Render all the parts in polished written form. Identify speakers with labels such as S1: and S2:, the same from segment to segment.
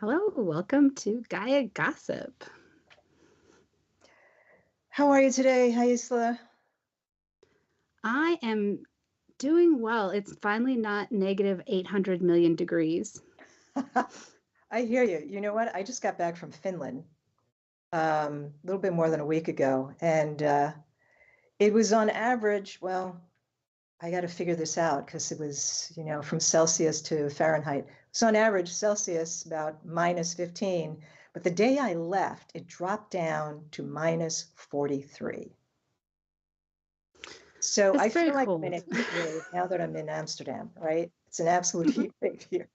S1: Hello, welcome to Gaia Gossip.
S2: How are you today, Haisla?
S1: I am doing well. It's finally not negative 800 million degrees.
S2: I hear you. You know what? I just got back from Finland a little bit more than a week ago, and it was on average, well, I got to figure this out because it was, from Celsius to Fahrenheit. So on average, Celsius about minus 15, but the day I left, it dropped down to minus 43. So
S1: It's
S2: I
S1: very
S2: feel like
S1: cold.
S2: I'm in a heat wave now that I'm in Amsterdam, right? It's an absolute heat wave here.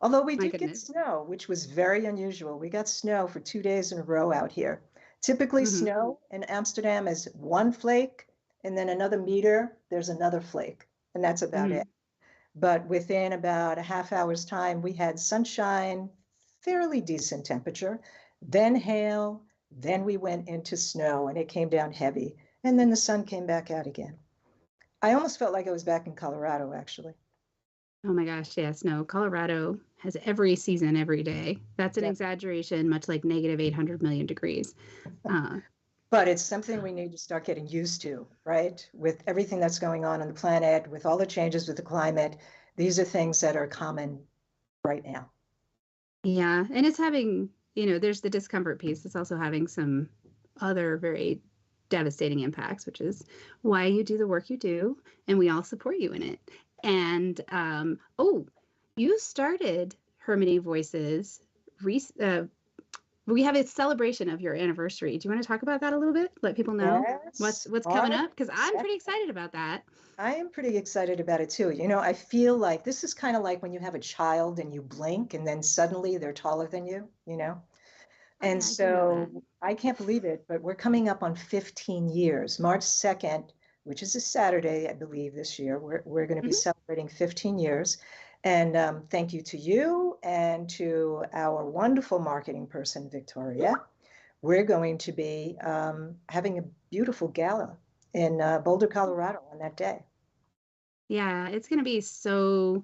S2: Although we
S1: My
S2: did get
S1: goodness.
S2: snow, which was very unusual. We got snow for 2 days in a row out here. Typically, snow in Amsterdam is one flake, and then another meter, there's another flake, and that's about it. But within about a half hour's time, we had sunshine, fairly decent temperature, then hail, then we went into snow, and it came down heavy, and then the sun came back out again. I almost felt like I was back in Colorado, actually.
S1: Oh my gosh, yes. No, Colorado has every season every day. That's an
S2: Yeah.
S1: exaggeration, much like negative 800 million degrees.
S2: But it's something we need to start getting used to, right? With everything that's going on the planet, with all the changes with the climate, these are things that are common right now.
S1: Yeah, and it's having, there's the discomfort piece. It's also having some other very devastating impacts, which is why you do the work you do, and we all support you in it. And you started Harmony Voices. We have a celebration of your anniversary. Do you want to talk about that a little bit? Let people know
S2: Yes,
S1: what's coming up? Because I'm pretty excited about that.
S2: I am pretty excited about it too. I feel like this is kind of like when you have a child and you blink and then suddenly they're taller than you. And
S1: Yeah, I do know that.
S2: so I can't believe it, but we're coming up on 15 years. March 2nd, which is a Saturday, I believe, this year, we're going to be celebrating 15 years. And thank you to you and to our wonderful marketing person, Victoria. We're going to be having a beautiful gala in Boulder, Colorado on that day.
S1: Yeah, it's going to be so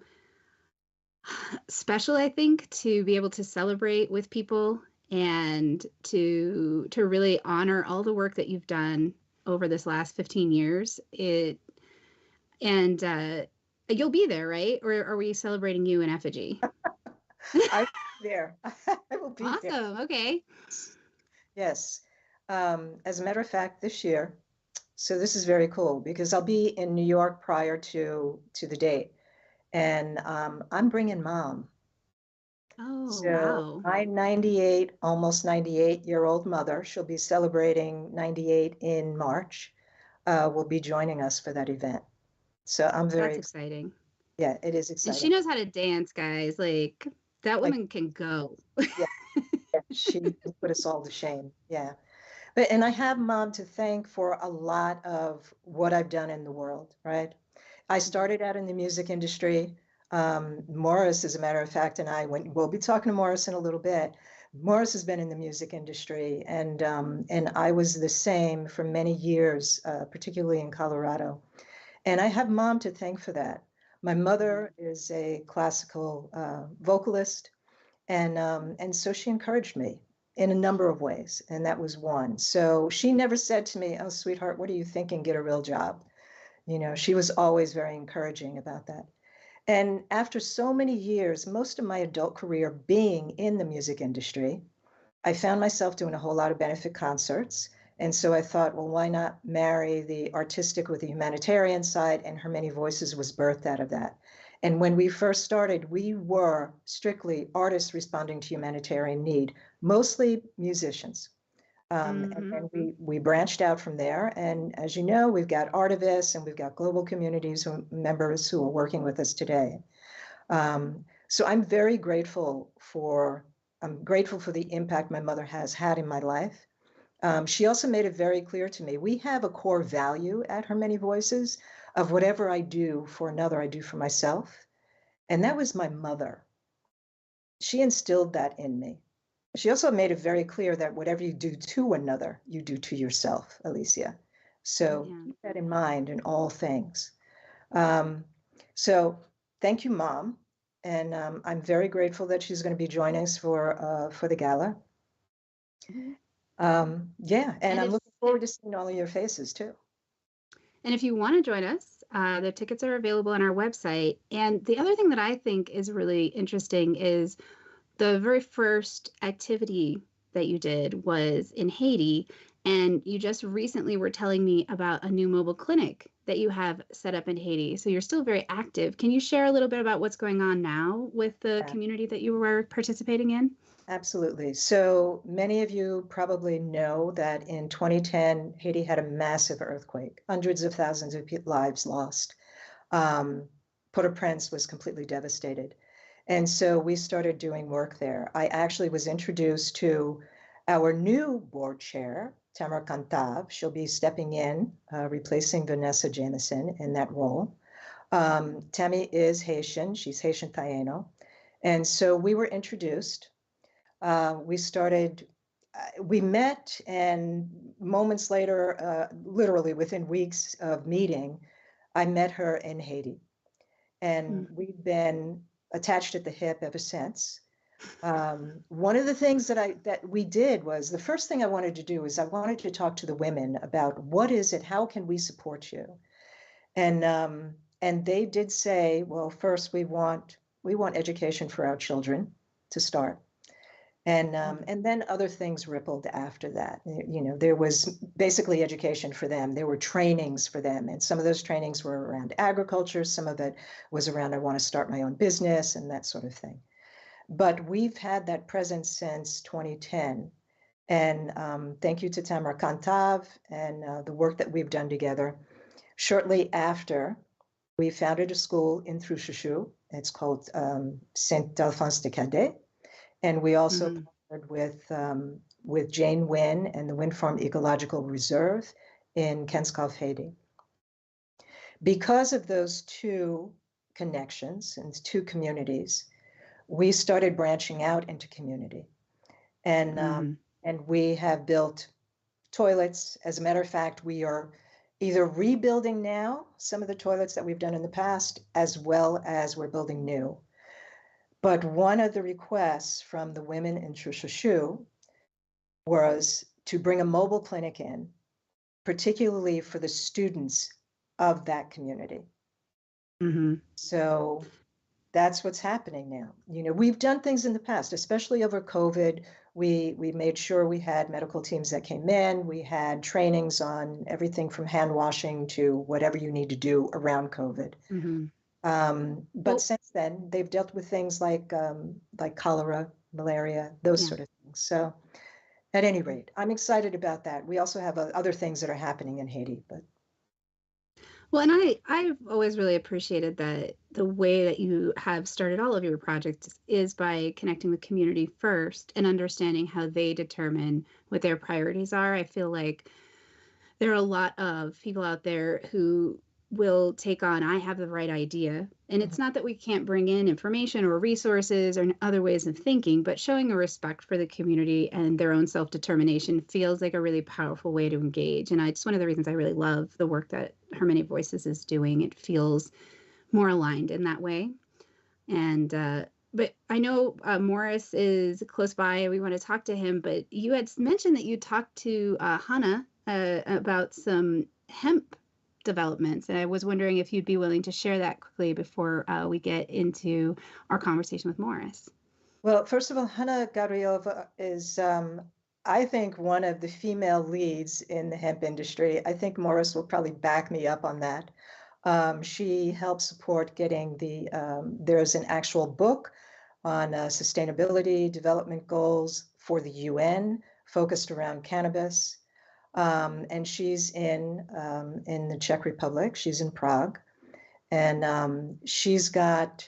S1: special, I think, to be able to celebrate with people and to really honor all the work that you've done over this last 15 years. And you'll be there, right? Or are we celebrating you in effigy?
S2: I'll be there. I will be there.
S1: Awesome. Okay.
S2: Yes. As a matter of fact, this year, so this is very cool because I'll be in New York prior to the date, and I'm bringing mom.
S1: Oh,
S2: So
S1: wow.
S2: my 98, almost 98-year-old mother, she'll be celebrating 98 in March, will be joining us for that event. So I'm very
S1: That's
S2: excited.
S1: exciting.
S2: Yeah, it is
S1: And she
S2: exciting.
S1: knows how to dance, guys. Like that
S2: Like,
S1: woman can go.
S2: yeah, she put us all to shame. Yeah. And I have mom to thank for a lot of what I've done in the world, right? I started out in the music industry. Morris, as a matter of fact, and we'll be talking to Morris in a little bit. Morris has been in the music industry, and I was the same for many years, particularly in Colorado. And I have mom to thank for that. My mother is a classical vocalist, and so she encouraged me in a number of ways, and that was one. So she never said to me, "Oh, sweetheart, what are you thinking? Get a real job." She was always very encouraging about that. And after so many years, most of my adult career being in the music industry, I found myself doing a whole lot of benefit concerts. And so I thought, well, why not marry the artistic with the humanitarian side? And Her Many Voices was birthed out of that. And when we first started, we were strictly artists responding to humanitarian need, mostly musicians. And then we branched out from there. And as you know, we've got artivists and we've got global communities members who are working with us today. So I'm grateful for the impact my mother has had in my life. She also made it very clear to me, we have a core value at Her Many Voices of whatever I do for another, I do for myself. And that was my mother. She instilled that in me. She also made it very clear that whatever you do to another, you do to yourself, Alicia. So keep that in mind in all things. So thank you, Mom. and I'm very grateful that she's going to be joining us for the gala. Yeah, and I'm looking forward to seeing all of your faces too.
S1: And if you want to join us, the tickets are available on our website. And the other thing that I think is really interesting is the very first activity that you did was in Haiti. And you just recently were telling me about a new mobile clinic that you have set up in Haiti. So you're still very active. Can you share a little bit about what's going on now with the community that you were participating in?
S2: Absolutely. So many of you probably know that in 2010, Haiti had a massive earthquake, hundreds of thousands of lives lost. Port-au-Prince was completely devastated. And so we started doing work there. I actually was introduced to our new board chair, Tamara Kantav. She'll be stepping in, replacing Vanessa Jameson in that role. Tammy is Haitian. She's Haitian Taino. And so we were introduced. We met, and moments later, literally within weeks of meeting, I met her in Haiti. And we've been attached at the hip ever since. One of the things that we did was, the first thing I wanted to do is I wanted to talk to the women about what is it, how can we support you? And they did say, well, first we want education for our children to start. And then other things rippled after that. You know, there was basically education for them. There were trainings for them. And some of those trainings were around agriculture. Some of it was around, I want to start my own business and that sort of thing. But we've had that presence since 2010. And thank you to Tamara Kantav and the work that we've done together. Shortly after, we founded a school in Truchechou. It's called Saint Alphonse de Cadet. And we also partnered with Jane Wynn and the Wind Farm Ecological Reserve in Kenskov, Haiti. Because of those two connections and two communities, we started branching out into community. And we have built toilets. As a matter of fact, we are either rebuilding now some of the toilets that we've done in the past, as well as we're building new. But one of the requests from the women in Truchechou was to bring a mobile clinic in, particularly for the students of that community. So that's what's happening now. You know, we've done things in the past, especially over COVID. We made sure we had medical teams that came in. We had trainings on everything from hand washing to whatever you need to do around COVID. But since then, they've dealt with things like cholera, malaria, those sort of things. So at any rate, I'm excited about that. We also have other things that are happening in Haiti.
S1: Well, and I've always really appreciated that the way that you have started all of your projects is by connecting with community first and understanding how they determine what their priorities are. I feel like there are a lot of people out there who will take on, I have the right idea. And it's not that we can't bring in information or resources or other ways of thinking, but showing a respect for the community and their own self-determination feels like a really powerful way to engage. And it's one of the reasons I really love the work that Her Many Voices is doing. It feels more aligned in that way. And but I know Morris is close by. We want to talk to him, but you had mentioned that you talked to Hannah about some hemp developments. And I was wondering if you'd be willing to share that quickly before we get into our conversation with Morris.
S2: Well, first of all, Hannah Gabrielova is, I think, one of the female leads in the hemp industry. I think Morris will probably back me up on that. She helped support getting there's an actual book on sustainability development goals for the UN focused around cannabis. And she's in the Czech Republic. She's in Prague. And she's got,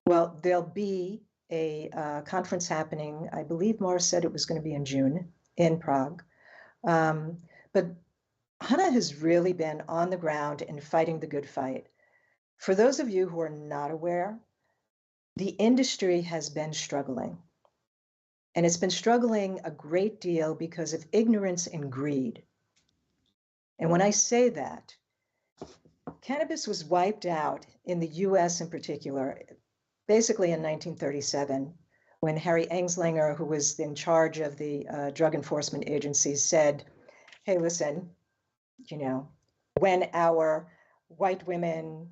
S2: well, there'll be a conference happening. I believe Morris said it was going to be in June in Prague. But Hannah has really been on the ground and fighting the good fight. For those of you who are not aware, the industry has been struggling. And it's been struggling a great deal because of ignorance and greed. And when I say that, cannabis was wiped out in the US in particular basically in 1937, when Harry Anslinger, who was in charge of the drug enforcement agencies, said, hey, listen, you know, when our white women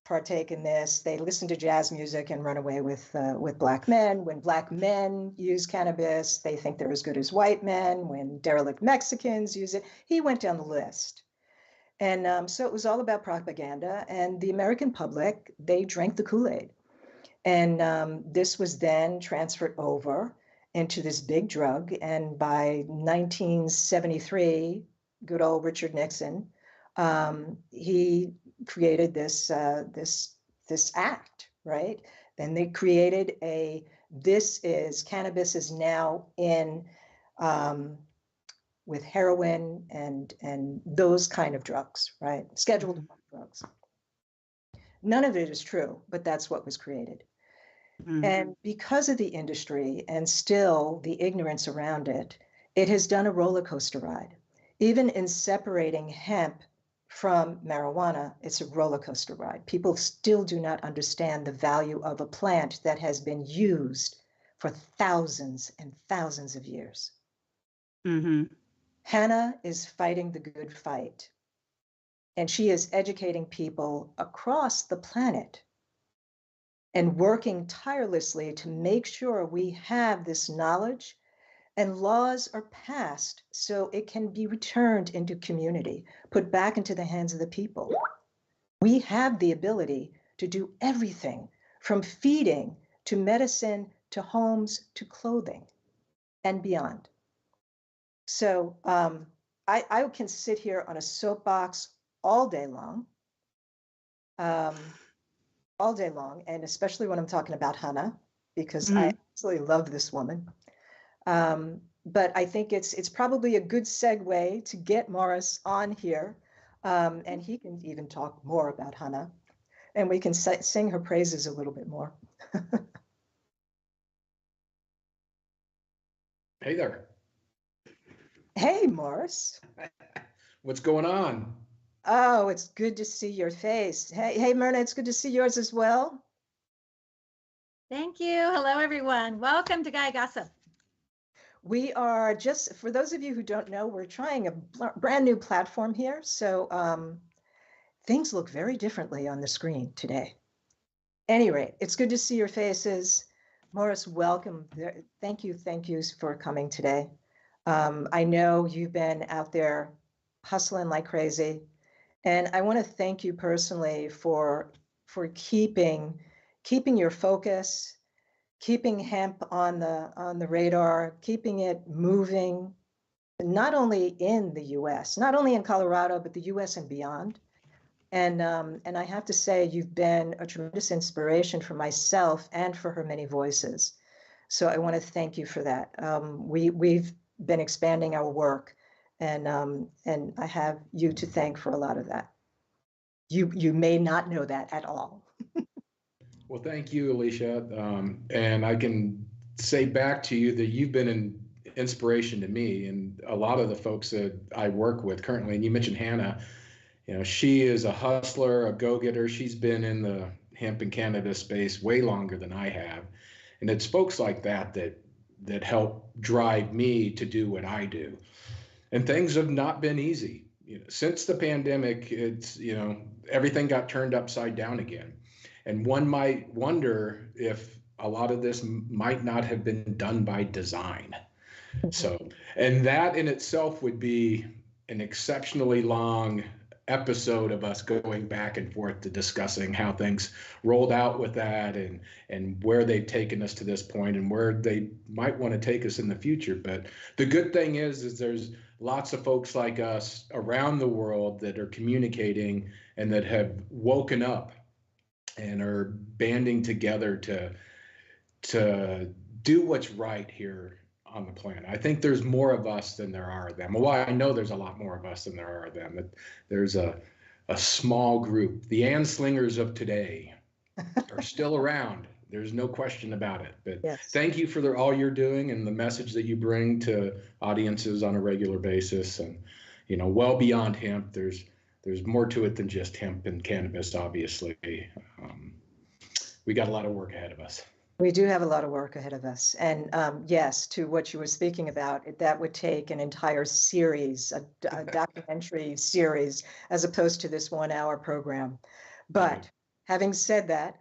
S2: partake in this, they listen to jazz music and run away with black men. When black men use cannabis, they think they're as good as white men. When derelict Mexicans use it, he went down the list. And so it was all about propaganda, and the American public, they drank the Kool-Aid. And this was then transferred over into this big drug. And by 1973, good old Richard Nixon, he created this act, right? Then they created cannabis is now in with heroin and those kind of drugs, right? Scheduled drugs. None of it is true, but that's what was created. Mm-hmm. And because of the industry and still the ignorance around it, it has done a roller coaster ride. Even in separating hemp from marijuana, it's a roller coaster ride. People still do not understand the value of a plant that has been used for thousands and thousands of years. Mm-hmm. Hannah is fighting the good fight, and she is educating people across the planet and working tirelessly to make sure we have this knowledge and laws are passed so it can be returned into community, put back into the hands of the people. We have the ability to do everything from feeding to medicine to homes to clothing and beyond. So I can sit here on a soapbox all day long, and especially when I'm talking about Hannah, because I absolutely love this woman. But I think it's probably a good segue to get Morris on here, and he can even talk more about Hannah, and we can sing her praises a little bit more.
S3: Hey there.
S2: Hey, Morris.
S3: What's going on?
S2: Oh, it's good to see your face. Hey, Myrna, it's good to see yours as well.
S4: Thank you. Hello, everyone. Welcome to Gaia Gossip.
S2: We are just, for those of you who don't know, we're trying a brand new platform here. So things look very differently on the screen today. Anyway, it's good to see your faces. Morris, welcome. Thank you for coming today. I know you've been out there hustling like crazy. And I want to thank you personally for keeping your focus, keeping hemp on the radar, keeping it moving, not only in the U.S., not only in Colorado, but the U.S. and beyond. And I have to say, you've been a tremendous inspiration for myself and for her many voices. So I want to thank you for that. We've been expanding our work, and I have you to thank for a lot of that. You may not know that at all.
S3: Well, thank you, Alicia. And I can say back to you that you've been an inspiration to me and a lot of the folks that I work with currently. And you mentioned Hannah. You know, she is a hustler, a go-getter. She's been in the hemp and cannabis space way longer than I have. And it's folks like that help drive me to do what I do. And things have not been easy. You know, since the pandemic, it's, you know, everything got turned upside down again. And one might wonder if a lot of this might not have been done by design. So, and that in itself would be an exceptionally long episode of us going back and forth to discussing how things rolled out with that and where they've taken us to this point and where they might want to take us in the future. But the good thing is there's lots of folks like us around the world that are communicating and that have woken up and are banding together to do what's right here on the planet. I think there's more of us than there are of them. Well, I know there's a lot more of us than there are of them. There's a small group. The Anslingers of today are still around. There's no question about it. But yes. Thank you for all you're doing and the message that you bring to audiences on a regular basis. And, you know, well beyond hemp, there's more to it than just hemp and cannabis, obviously. we got a lot of work ahead of us.
S2: We do have a lot of work ahead of us. And yes, to what you were speaking about, that would take an entire series, a documentary series, as opposed to this 1 hour program. But having said that,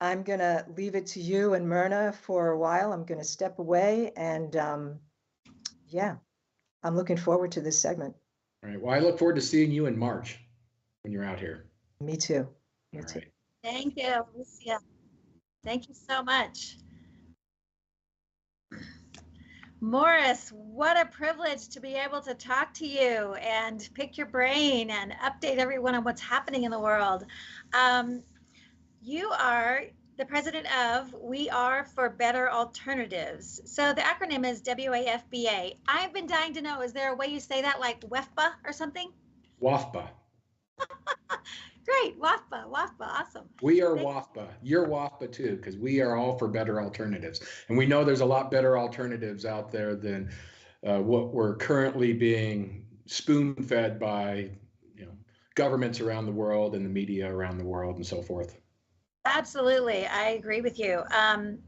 S2: I'm going to leave it to you and Myrna for a while. I'm going to step away. And yeah, I'm looking forward to this segment.
S3: All right. Well, I look forward to seeing you in March when you're out here.
S2: Me too. Me
S3: All
S2: too.
S3: right.
S4: Thank you, Alicia. Thank you so much. Morris, what a privilege to be able to talk to you and pick your brain and update everyone on what's happening in the world. You are the president of We Are for Better Alternatives. So the acronym is WAFBA. I've been dying to know, is there a way you say that, like WAFBA or something?
S3: WAFBA.
S4: Great, WAFBA, awesome.
S3: We are WAFBA. You're WAFBA too, because we are all for better alternatives. And we know there's a lot better alternatives out there than what we're currently being spoon-fed by, governments around the world and the media around the world and so forth.
S4: Absolutely, I agree with you.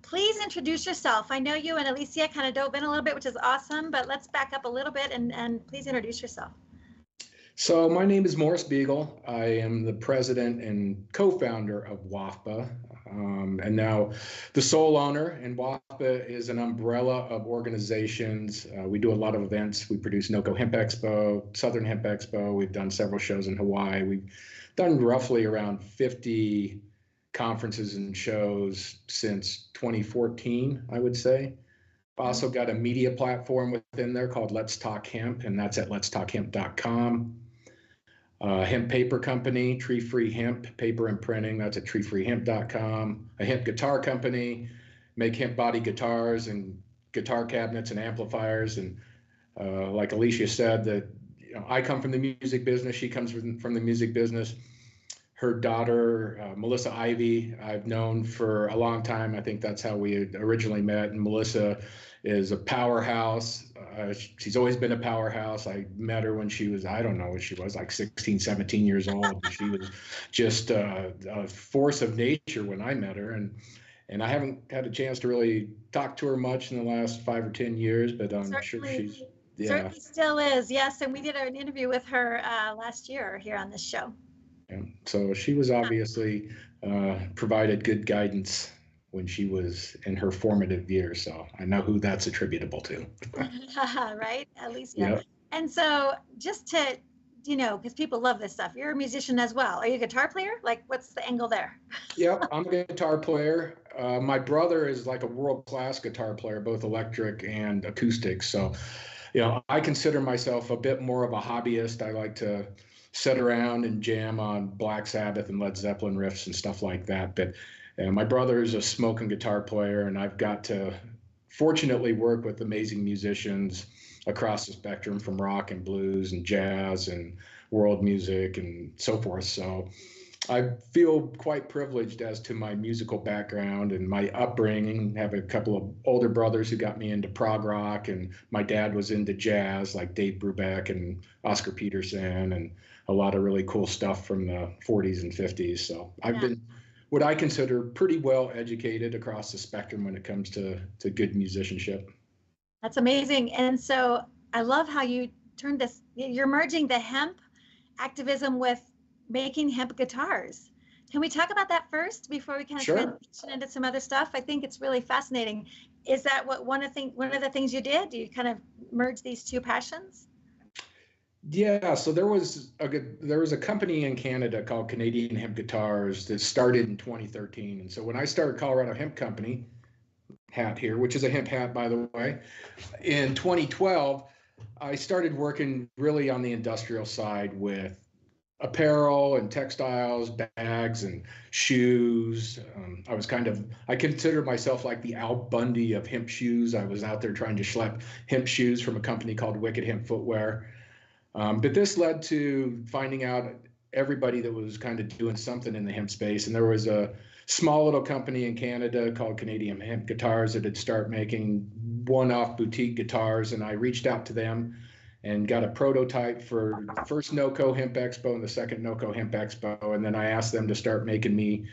S4: Please introduce yourself. I know you and Alicia kind of dove in a little bit, which is awesome, but let's back up a little bit and please introduce yourself.
S3: So my name is Morris Beegle. I am the president and co-founder of WAFBA, and now the sole owner. And WAFBA is an umbrella of organizations. We do a lot of events. We produce NoCo Hemp Expo, Southern Hemp Expo. We've done several shows in Hawaii. We've done roughly around 50 conferences and shows since 2014, I would say. Also got a media platform within there called Let's Talk Hemp, and that's at letstalkhemp.com. Hemp paper company, Tree Free Hemp paper and printing, that's at treefreehemp.com. A hemp guitar company, make hemp body guitars and guitar cabinets and amplifiers. And like Alicia said, that I come from the music business, she comes from the music business. Her daughter, Melissa Ivy, I've known for a long time. I think that's how we originally met. And Melissa is a powerhouse. She's always been a powerhouse. I met her when she was, I don't know what she was, like 16, 17 years old. She was just a force of nature when I met her. And I haven't had a chance to really talk to her much in the last 5 or 10 years, but I'm sure she's, yeah.
S4: Certainly still is, yes. And we did an interview with her last year here on this show.
S3: Yeah. So she was obviously provided good guidance when she was in her formative years. So I know who that's attributable to.
S4: Right, Alicia.
S3: Yep.
S4: And so just to, because people love this stuff, you're a musician as well. Are you a guitar player? Like, what's the angle there?
S3: Yep, I'm a guitar player. My brother is like a world-class guitar player, both electric and acoustic. So, I consider myself a bit more of a hobbyist. I like to sit around and jam on Black Sabbath and Led Zeppelin riffs and stuff like that. But my brother is a smoking guitar player, and I've got to fortunately work with amazing musicians across the spectrum, from rock and blues and jazz and world music and so forth. So I feel quite privileged as to my musical background and my upbringing. I have a couple of older brothers who got me into prog rock, and my dad was into jazz, like Dave Brubeck and Oscar Peterson, and a lot of really cool stuff from the 40s and 50s. So I've been what I consider pretty well educated across the spectrum when it comes to good musicianship.
S4: That's amazing. And so I love how you turned this, you're merging the hemp activism with making hemp guitars. Can we talk about that first before we kind of transition into some other stuff? I think it's really fascinating. Is that what one of the things you did? Do you kind of merge these two passions?
S3: Yeah, so there was a company in Canada called Canadian Hemp Guitars that started in 2013. And so when I started Colorado Hemp Company, hat here, which is a hemp hat, by the way, in 2012, I started working really on the industrial side with apparel and textiles, bags and shoes. I consider myself like the Al Bundy of hemp shoes. I was out there trying to schlep hemp shoes from a company called Wicked Hemp Footwear. But this led to finding out everybody that was kind of doing something in the hemp space. And there was a small little company in Canada called Canadian Hemp Guitars that had started making one-off boutique guitars. And I reached out to them and got a prototype for the first NoCo Hemp Expo and the second NoCo Hemp Expo. And then I asked them to start making me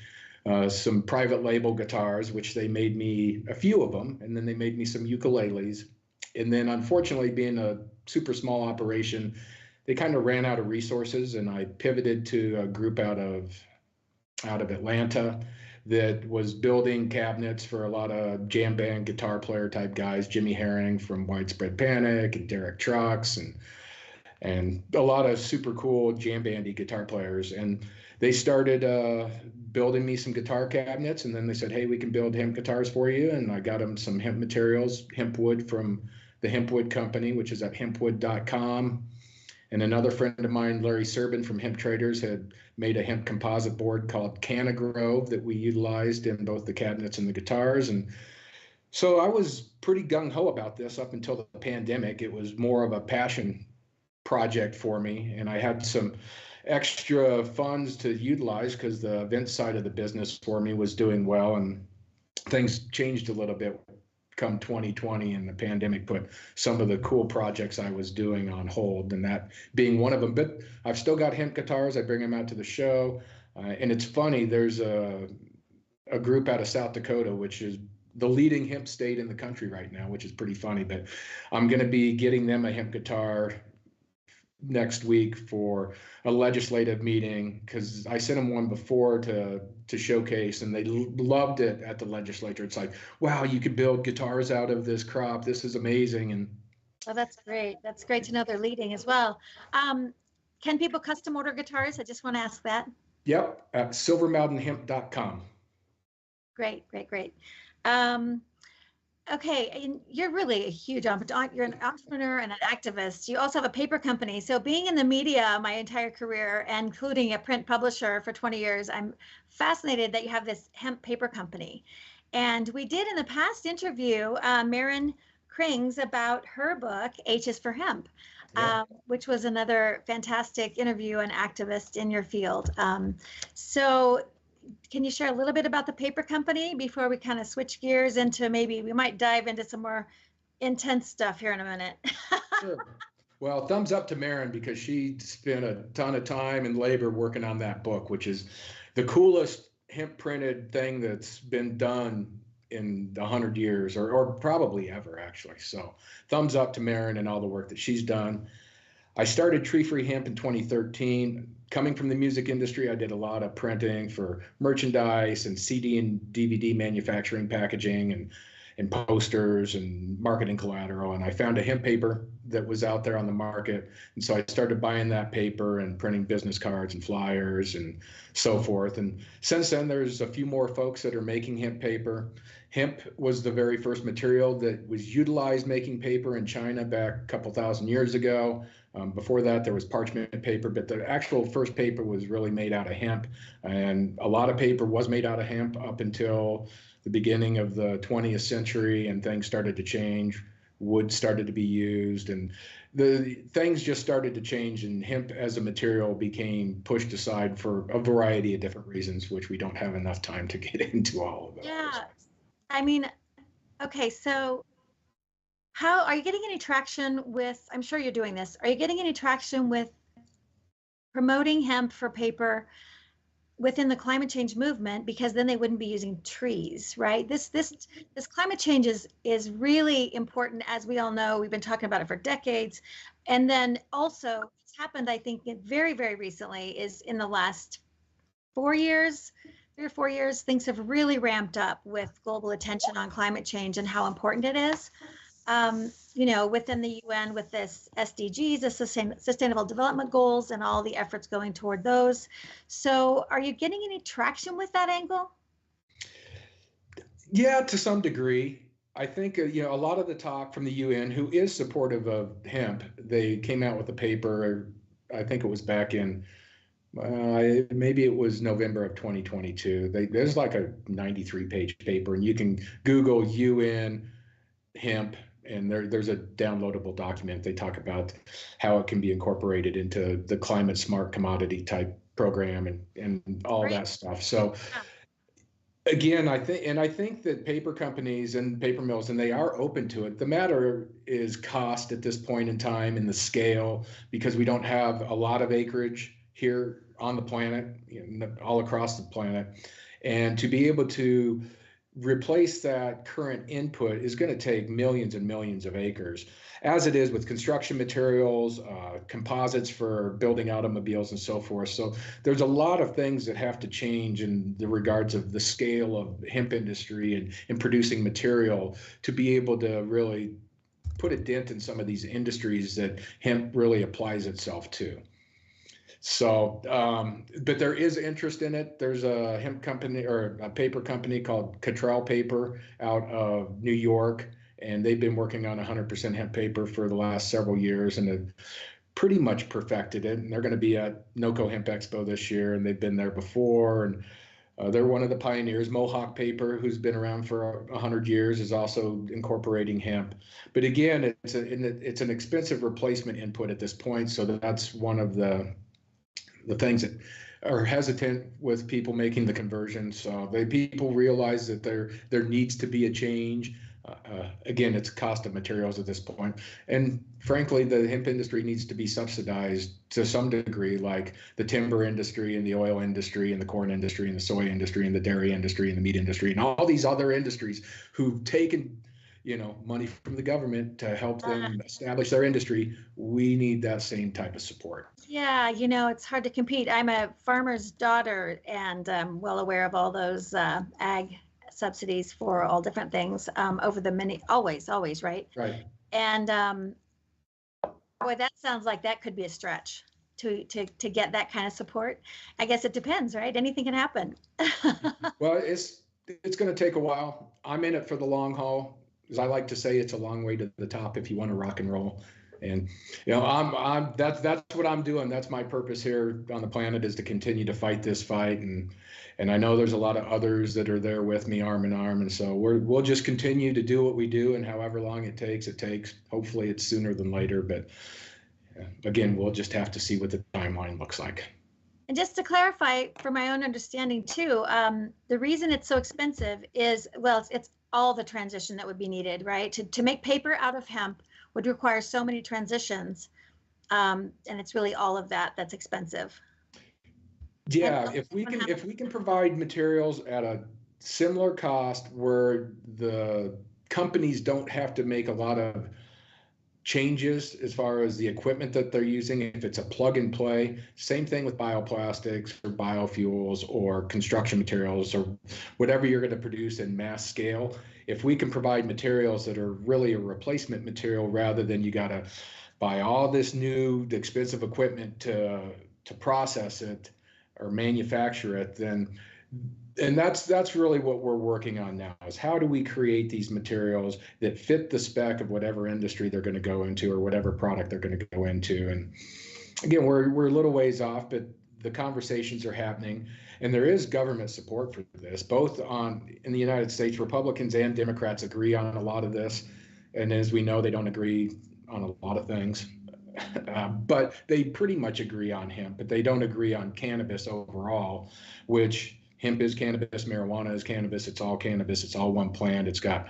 S3: some private label guitars, which they made me a few of them, and then they made me some ukuleles. And then unfortunately, being a super small operation, they kind of ran out of resources, and I pivoted to a group out of Atlanta that was building cabinets for a lot of jam band guitar player type guys, Jimmy Herring from Widespread Panic and Derek Trucks, and a lot of super cool jam bandy guitar players. And they started building me some guitar cabinets, and then they said, hey, we can build hemp guitars for you. And I got them some hemp materials, hemp wood from the Hempwood Company, which is at hempwood.com. And another friend of mine, Larry Serbin from Hemp Traders, had made a hemp composite board called Canna Grove that we utilized in both the cabinets and the guitars. And so I was pretty gung-ho about this up until the pandemic. It was more of a passion project for me, and I had some extra funds to utilize because the event side of the business for me was doing well, and things changed a little bit come 2020, and the pandemic put some of the cool projects I was doing on hold, and that being one of them. But I've still got hemp guitars. I bring them out to the show, and it's funny, there's a group out of South Dakota, which is the leading hemp state in the country right now, which is pretty funny. But I'm going to be getting them a hemp guitar next week for a legislative meeting, because I sent them one before to showcase, and they loved it at the legislature. It's like, wow, you could build guitars out of this crop. This is amazing. And
S4: oh, that's great. That's great to know they're leading as well. Can people custom order guitars? I just want to ask that.
S3: Yep, at silvermountainhemp.com.
S4: Great. Okay, and you're really a huge you're an entrepreneur and an activist. You also have a paper company. So being in the media my entire career, including a print publisher for 20 years, I'm fascinated that you have this hemp paper company. And we did in the past interview Myrna Krings about her book, H is for Hemp, which was another fantastic interview and activist in your field. So can you share a little bit about the paper company before we kind of switch gears into, maybe we might dive into some more intense stuff here in a minute?
S3: Sure. Well, thumbs up to Maren, because she spent a ton of time and labor working on that book, which is the coolest hemp printed thing that's been done in 100 years or probably ever, actually. So thumbs up to Maren and all the work that she's done. I started Tree Free Hemp in 2013. Coming from the music industry, I did a lot of printing for merchandise and CD and DVD manufacturing, packaging, and posters and marketing collateral. And I found a hemp paper that was out there on the market. And so I started buying that paper and printing business cards and flyers and so forth. And since then, there's a few more folks that are making hemp paper. Hemp was the very first material that was utilized making paper in China back a couple thousand years ago. Before that, there was parchment paper, but the actual first paper was really made out of hemp. And a lot of paper was made out of hemp up until the beginning of the 20th century, and things started to change. Wood started to be used, and the things just started to change, and hemp as a material became pushed aside for a variety of different reasons, which we don't have enough time to get into all of those.
S4: Yeah, I mean, okay, so how are you getting any traction with, I'm sure you're doing this, are you getting any traction with promoting hemp for paper within the climate change movement? Because then they wouldn't be using trees, right? This climate change is really important, as we all know. We've been talking about it for decades. And then also it's happened, I think, very, very recently, is in the last 4 years, 3 or 4 years, things have really ramped up with global attention on climate change and how important it is. Within the UN with this SDGs, the Sustainable Development Goals, and all the efforts going toward those. So are you getting any traction with that angle?
S3: Yeah, to some degree. I think, a lot of the talk from the UN, who is supportive of hemp, they came out with a paper, I think it was back in, maybe it was November of 2022. There's like a 93-page paper, and you can Google UN hemp, and there's a downloadable document. They talk about how it can be incorporated into the climate smart commodity type program and all that stuff. So again, I think that paper companies and paper mills, and they are open to it. The matter is cost at this point in time, and the scale, because we don't have a lot of acreage here on the planet, all across the planet. And to be able to replace that current input is going to take millions and millions of acres, as it is with construction materials, composites for building automobiles and so forth. So there's a lot of things that have to change in the regards of the scale of hemp industry and producing material to be able to really put a dent in some of these industries that hemp really applies itself to. So, but there is interest in it. There's a hemp company or a paper company called Cottrell Paper out of New York, and they've been working on 100% hemp paper for the last several years, and have pretty much perfected it. And they're going to be at NoCo Hemp Expo this year, and they've been there before. And they're one of the pioneers. Mohawk Paper, who's been around for 100 years, is also incorporating hemp. But again, it's an expensive replacement input at this point. So that's one of the things that are hesitant with people making the conversion. So people realize that there needs to be a change. Again, it's cost of materials at this point. And frankly, the hemp industry needs to be subsidized to some degree, like the timber industry and the oil industry and the corn industry and the soy industry and the dairy industry and the meat industry and all these other industries who've taken, money from the government to help them establish their industry. We need that same type of support.
S4: Yeah, it's hard to compete. I'm a farmer's daughter, and I'm well aware of all those ag subsidies for all different things over the always, right?
S3: Right.
S4: And boy, that sounds like that could be a stretch to get that kind of support. I guess it depends, right? Anything can happen.
S3: Well, it's going to take a while. I'm in it for the long haul. As I like to say, it's a long way to the top if you want to rock and roll. And that's what I'm doing. That's my purpose here on the planet, is to continue to fight this fight. And I know there's a lot of others that are there with me, arm in arm. And so we'll just continue to do what we do, and however long it takes. Hopefully it's sooner than later. But again, we'll just have to see what the timeline looks like.
S4: And just to clarify, for my own understanding too, the reason it's so expensive is, well, it's all the transition that would be needed, right? To make paper out of hemp would require so many transitions, and it's really all of that that's expensive.
S3: Yeah, if we can provide materials at a similar cost where the companies don't have to make a lot of changes as far as the equipment that they're using, if it's a plug and play, same thing with bioplastics or biofuels or construction materials or whatever you're going to produce in mass scale. If we can provide materials that are really a replacement material rather than you got to buy all this new expensive equipment to process it or manufacture it, and that's really what we're working on now, is how do we create these materials that fit the spec of whatever industry they're going to go into or whatever product they're going to go into. And again, we're a little ways off, but the conversations are happening, and there is government support for this, both in the United States. Republicans and Democrats agree on a lot of this, and as we know, they don't agree on a lot of things. But they pretty much agree on hemp, but they don't agree on cannabis overall, which hemp is cannabis, marijuana is cannabis, it's all one plant. It's got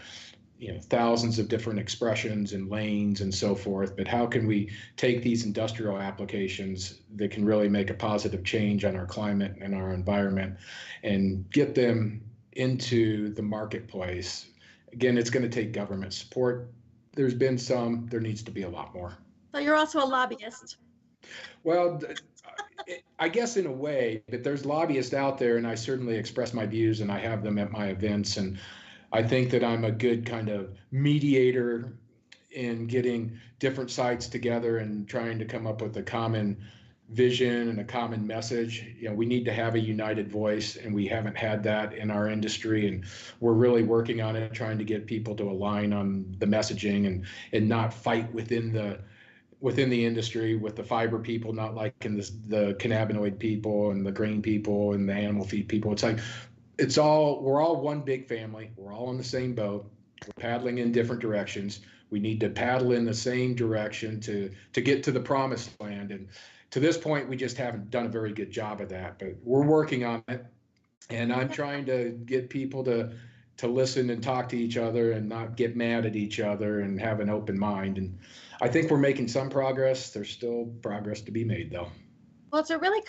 S3: thousands of different expressions and lanes and so forth. But how can we take these industrial applications that can really make a positive change on our climate and our environment and get them into the marketplace? Again, it's going to take government support. There's been some, there needs to be a lot more.
S4: So you're also a lobbyist.
S3: Well, I guess in a way, but there's lobbyists out there, and I certainly express my views, and I have them at my events. And I think that I'm a good kind of mediator in getting different sides together and trying to come up with a common vision and a common message. We need to have a united voice, and we haven't had that in our industry. And we're really working on it, trying to get people to align on the messaging and not fight within the industry with the fiber people, not like in the cannabinoid people and the grain people and the animal feed people. It's like, we're all one big family. We're all on the same boat. We're paddling in different directions. We need to paddle in the same direction to get to the promised land. And to this point, we just haven't done a very good job of that, but we're working on it. And I'm trying to get people to listen and talk to each other and not get mad at each other and have an open mind. And I think we're making some progress. There's still progress to be made, though.
S4: Well, it's a really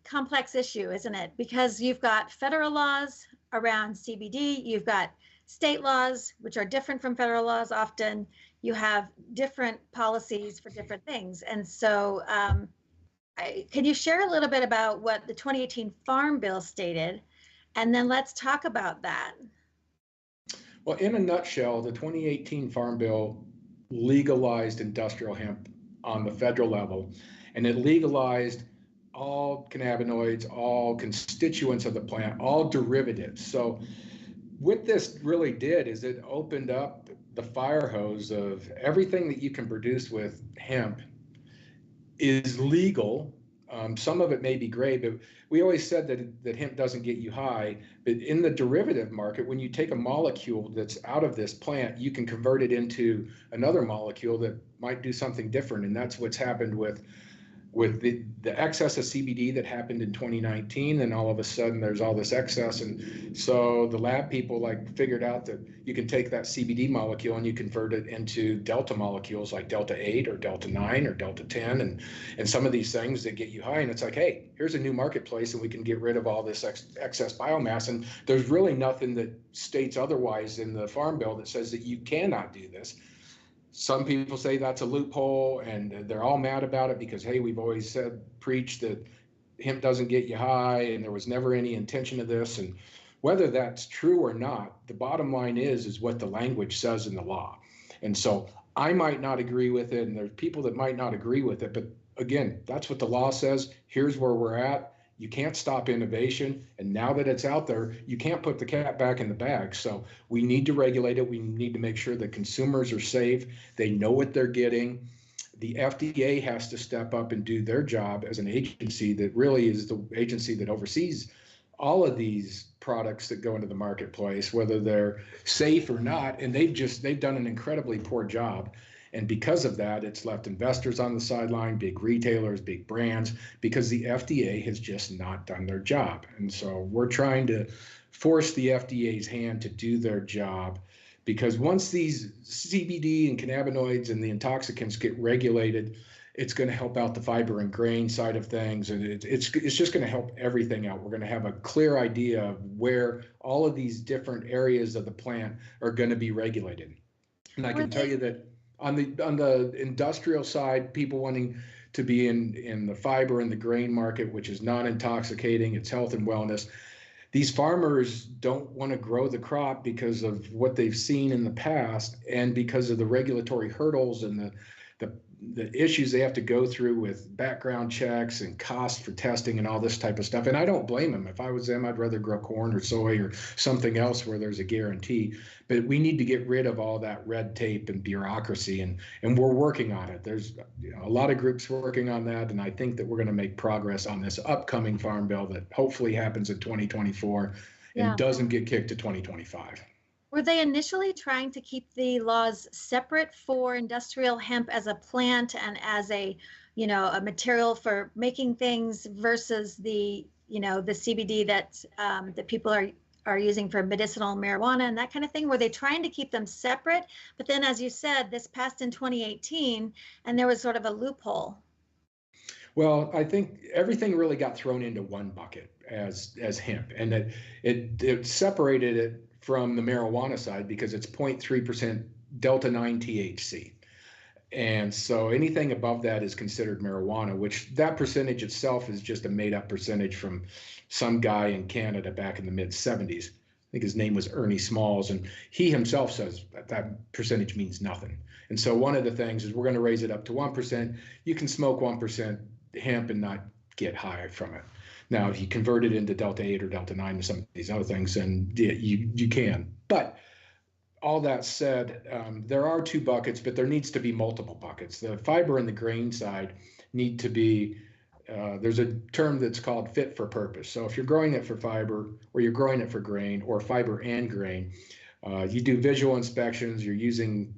S4: complex issue, isn't it? Because you've got federal laws around CBD, you've got state laws, which are different from federal laws often. You have different policies for different things. And so can you share a little bit about what the 2018 Farm Bill stated? And then let's talk about that.
S3: Well, in a nutshell, the 2018 Farm Bill legalized industrial hemp on the federal level, and it legalized all cannabinoids, all constituents of the plant, all derivatives. So what this really did is it opened up the fire hose of everything that you can produce with hemp is legal. Some of it may be gray, but we always said that hemp doesn't get you high. But in the derivative market, when you take a molecule that's out of this plant, you can convert it into another molecule that might do something different. And that's what's happened with the excess of CBD that happened in 2019, and all of a sudden there's all this excess. And so the lab people figured out that you can take that CBD molecule and you convert it into delta molecules like delta 8 or delta 9 or delta 10 and some of these things that get you high. And it's like, hey, here's a new marketplace and we can get rid of all this excess biomass. And there's really nothing that states otherwise in the Farm Bill that says that you cannot do this. Some people say that's a loophole, and they're all mad about it because, hey, we've always preached that hemp doesn't get you high, and there was never any intention of this. And whether that's true or not, the bottom line is what the language says in the law. And so I might not agree with it, and there's people that might not agree with it. But again, that's what the law says. Here's where we're at. You can't stop innovation. And now that it's out there, you can't put the cat back in the bag. So we need to regulate it. We need to make sure that consumers are safe. They know what they're getting. The FDA has to step up and do their job as an agency that really is the agency that oversees all of these products that go into the marketplace, whether they're safe or not. And they've done an incredibly poor job. And because of that, it's left investors on the sideline, big retailers, big brands, because the FDA has just not done their job. And so we're trying to force the FDA's hand to do their job, because once these CBD and cannabinoids and the intoxicants get regulated, it's going to help out the fiber and grain side of things. And it's just going to help everything out. We're going to have a clear idea of where all of these different areas of the plant are going to be regulated. And I can tell you that on the industrial side, people wanting to be in the fiber and the grain market, which is non-intoxicating, it's health and wellness. These farmers don't want to grow the crop because of what they've seen in the past, and because of the regulatory hurdles and the issues they have to go through with background checks and costs for testing and all this type of stuff. And I don't blame them. If I was them, I'd rather grow corn or soy or something else where there's a guarantee. But we need to get rid of all that red tape and bureaucracy, and we're working on it. There's a lot of groups working on that, and I think that we're going to make progress on this upcoming Farm Bill that hopefully happens in 2024 and doesn't get kicked to 2025.
S4: Were they initially trying to keep the laws separate for industrial hemp as a plant and as a material for making things versus the CBD that people are using for medicinal marijuana and that kind of thing? Were they trying to keep them separate? But then, as you said, this passed in 2018, and there was sort of a loophole.
S3: Well, I think everything really got thrown into one bucket as hemp, and that it separated it from the marijuana side because it's 0.3% delta 9 THC. And so anything above that is considered marijuana, which that percentage itself is just a made up percentage from some guy in Canada back in the mid 70s. I think his name was Ernie Smalls, and he himself says that percentage means nothing. And so one of the things is we're going to raise it up to 1%. You can smoke 1% hemp and not get high from it. Now, if you convert it into delta 8 or delta 9 or some of these other things, then you can. But all that said, there are two buckets, but there needs to be multiple buckets. The fiber and the grain side need to be, there's a term that's called fit for purpose. So if you're growing it for fiber, or you're growing it for grain, or fiber and grain, you do visual inspections, you're using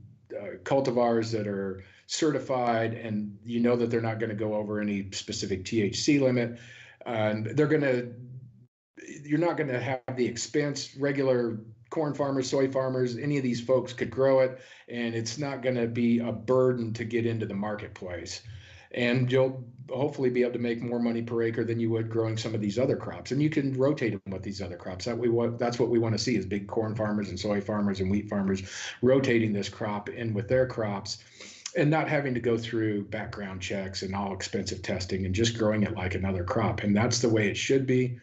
S3: cultivars that are certified, and you know that they're not going to go over any specific THC limit. And you're not going to have the expense. Regular corn farmers, soy farmers, any of these folks could grow it, and it's not going to be a burden to get into the marketplace. and you'll hopefully be able to make more money per acre than you would growing some of these other crops. And you can rotate them with these other crops. That's what we want to see, is big corn farmers and soy farmers and wheat farmers rotating this crop in with their crops, and not having to go through background checks and all expensive testing, and just growing it like another crop. And that's the way it should be.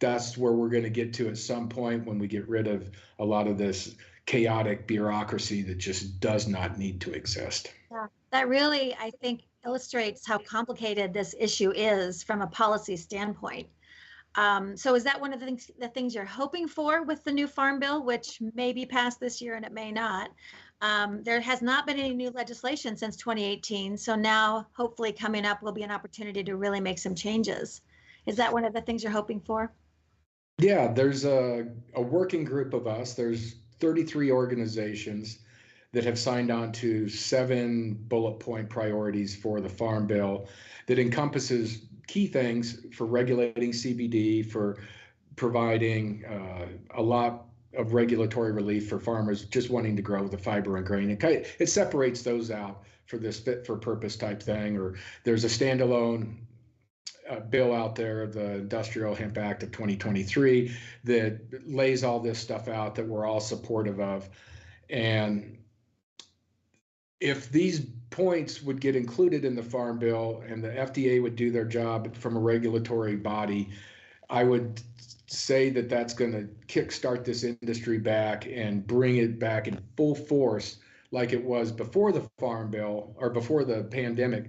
S3: That's where we're going to get to at some point, when we get rid of a lot of this chaotic bureaucracy that just does not need to exist.
S4: Yeah, that really, I think, illustrates how complicated this issue is from a policy standpoint. So is that one of the things you're hoping for with the new Farm Bill, which may be passed this year and it may not? There has not been any new legislation since 2018. So now hopefully coming up will be an opportunity to really make some changes. Is that one of the things you're hoping for?
S3: Yeah, there's a working group of us. There's 33 organizations that have signed on to 7 bullet point priorities for the Farm Bill that encompasses key things for regulating CBD, for providing a lot of regulatory relief for farmers just wanting to grow the fiber and grain. It separates those out for this fit for purpose type thing. Or there's a standalone bill out there, the Industrial Hemp Act of 2023, that lays all this stuff out that we're all supportive of. And if these points would get included in the Farm Bill and the FDA would do their job from a regulatory body, I would say that that's going to kickstart this industry back and bring it back in full force like it was before the Farm Bill, or before the pandemic,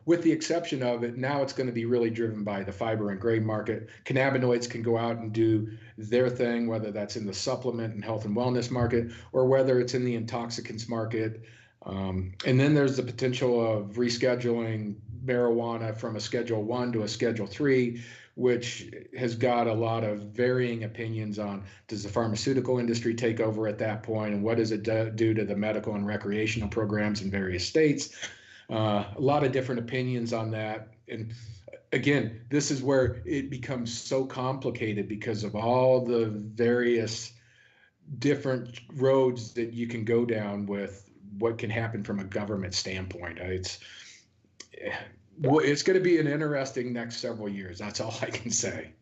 S3: with the exception of it. Now it's going to be really driven by the fiber and grain market. Cannabinoids can go out and do their thing, whether that's in the supplement and health and wellness market, or whether it's in the intoxicants market. And then there's the potential of rescheduling marijuana from a Schedule 1 to a Schedule 3, which has got a lot of varying opinions on, does the pharmaceutical industry take over at that point, and what does it do to the medical and recreational programs in various states? A lot of different opinions on that. And again, this is where it becomes so complicated because of all the various different roads that you can go down with what can happen from a government standpoint. It's going to be an interesting next several years. That's all I can say.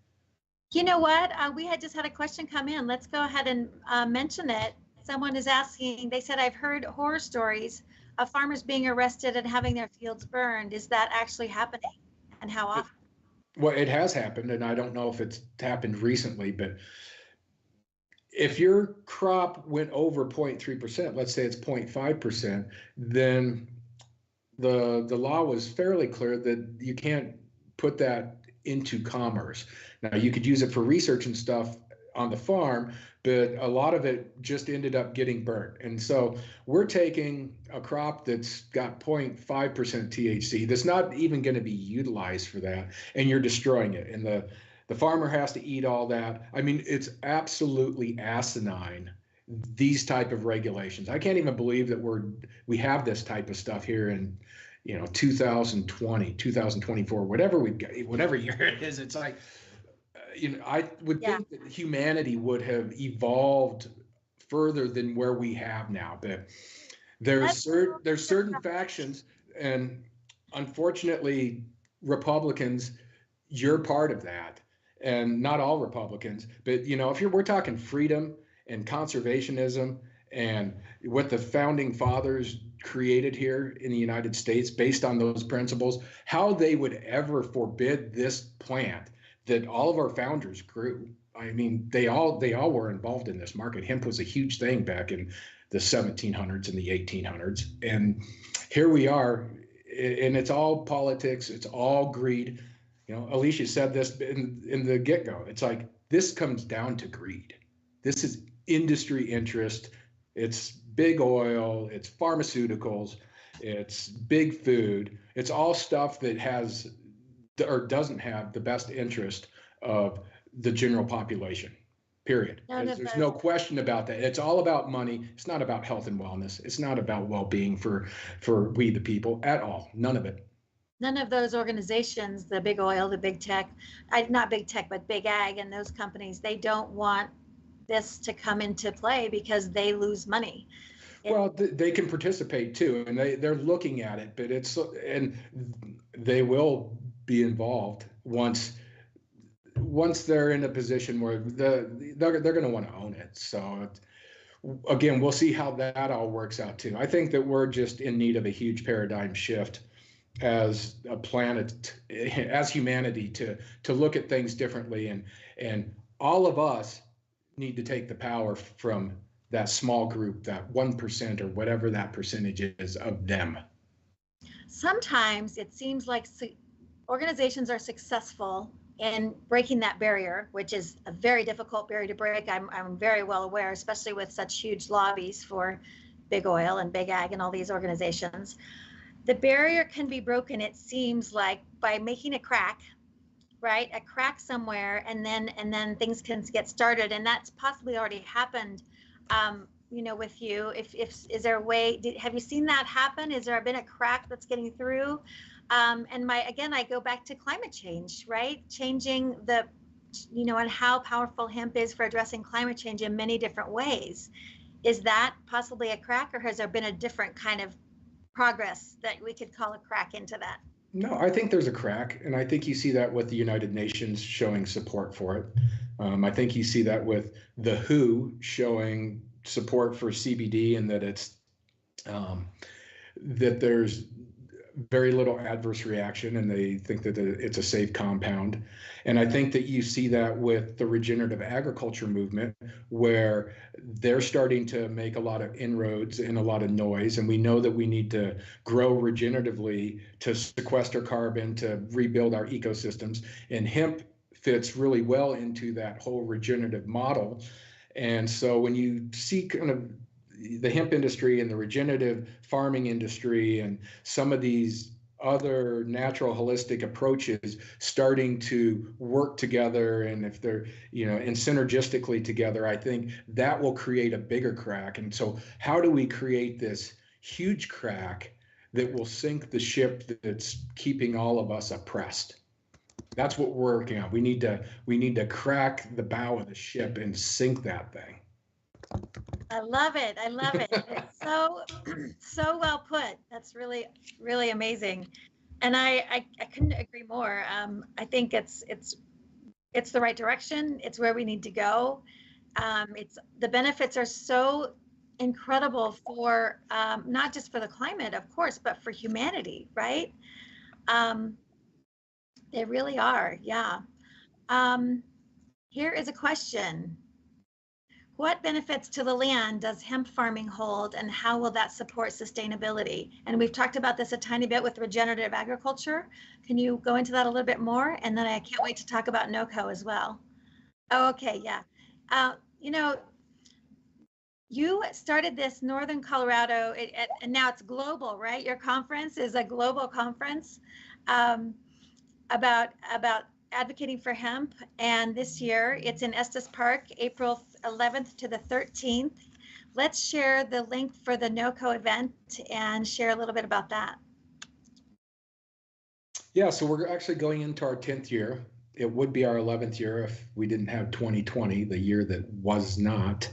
S4: You know what? We had just had a question come in. Let's go ahead and mention it. Someone is asking, they said, I've heard horror stories of farmers being arrested and having their fields burned. Is that actually happening? And how often?
S3: Well, it has happened, and I don't know if it's happened recently, but if your crop went over 0.3%, let's say it's 0.5%, then the law was fairly clear that you can't put that into commerce. Now, you could use it for research and stuff on the farm, but a lot of it just ended up getting burnt. And so we're taking a crop that's got 0.5% THC that's not even going to be utilized for that, and you're destroying it. And the farmer has to eat all that. I mean, it's absolutely asinine, these type of regulations. I can't even believe that we have this type of stuff here in 2020, 2024, whatever year it is. It's like, I would think that humanity would have evolved further than where we have now. But there's certain factions, and unfortunately, Republicans, you're part of that, and not all Republicans. But if we're talking freedom and conservationism and what the founding fathers created here in the United States based on those principles, how they would ever forbid this plant that all of our founders grew. I mean, they all were involved in this market. Hemp was a huge thing back in the 1700s and the 1800s. And here we are, and it's all politics. It's all greed. Alicia said this in the get-go. It's like, this comes down to greed. This is industry interest. It's big oil, it's pharmaceuticals, it's big food. It's all stuff that has or doesn't have the best interest of the general population, period. There's no question about that. It's all about money. It's not about health and wellness. It's not about well-being for we the people at all. None of it.
S4: None of those organizations, the big oil, the big tech, not big tech, but big ag and those companies, they don't want this to come into play because they lose money.
S3: Well, they can participate too, and they're looking at it, but and they will be involved once they're in a position where they're going to want to own it. So again, we'll see how that all works out too. I think that we're just in need of a huge paradigm shift as a planet, as humanity, to look at things differently, and all of us need to take the power from that small group, that 1% or whatever that percentage is of them.
S4: Sometimes it seems like organizations are successful in breaking that barrier, which is a very difficult barrier to break. I'm very well aware, especially with such huge lobbies for big oil and big ag and all these organizations. The barrier can be broken, it seems like, by making a crack, right? A crack somewhere, and then things can get started, and that's possibly already happened. With you, if is there a way? Have you seen that happen? Is there been a crack that's getting through? And I go back to climate change, right? Changing and how powerful hemp is for addressing climate change in many different ways. Is that possibly a crack, or has there been a different kind of progress that we could call a crack into that?
S3: No, I think there's a crack, and I think you see that with the United Nations showing support for it. I think you see that with the WHO showing support for CBD, and that it's that there's very little adverse reaction, and they think that it's a safe compound. And I think that you see that with the regenerative agriculture movement, where they're starting to make a lot of inroads and a lot of noise. And we know that we need to grow regeneratively to sequester carbon, to rebuild our ecosystems. And hemp fits really well into that whole regenerative model. And so when you see kind of the hemp industry and the regenerative farming industry and some of these other natural holistic approaches starting to work together, and if they're, and synergistically together, I think that will create a bigger crack. And so how do we create this huge crack that will sink the ship that's keeping all of us oppressed? That's what we're working on. We need to crack the bow of the ship and sink that thing.
S4: I love it. It's so well put. That's really, really amazing. And I couldn't agree more. I think it's the right direction. It's where we need to go. The benefits are so incredible for not just for the climate, of course, but for humanity, right? They really are. Yeah. Here is a question. What benefits to the land does hemp farming hold, and how will that support sustainability? And we've talked about this a tiny bit with regenerative agriculture. Can you go into that a little bit more? And then I can't wait to talk about NoCo as well. Oh, okay, yeah. You started this Northern Colorado, and now it's global, right? Your conference is a global conference about advocating for hemp, and this year it's in Estes Park, April 11th to the 13th. Let's share the link for the NoCo event and share a little bit about that.
S3: Yeah, so we're actually going into our 10th year. It would be our 11th year if we didn't have 2020, the year that was not.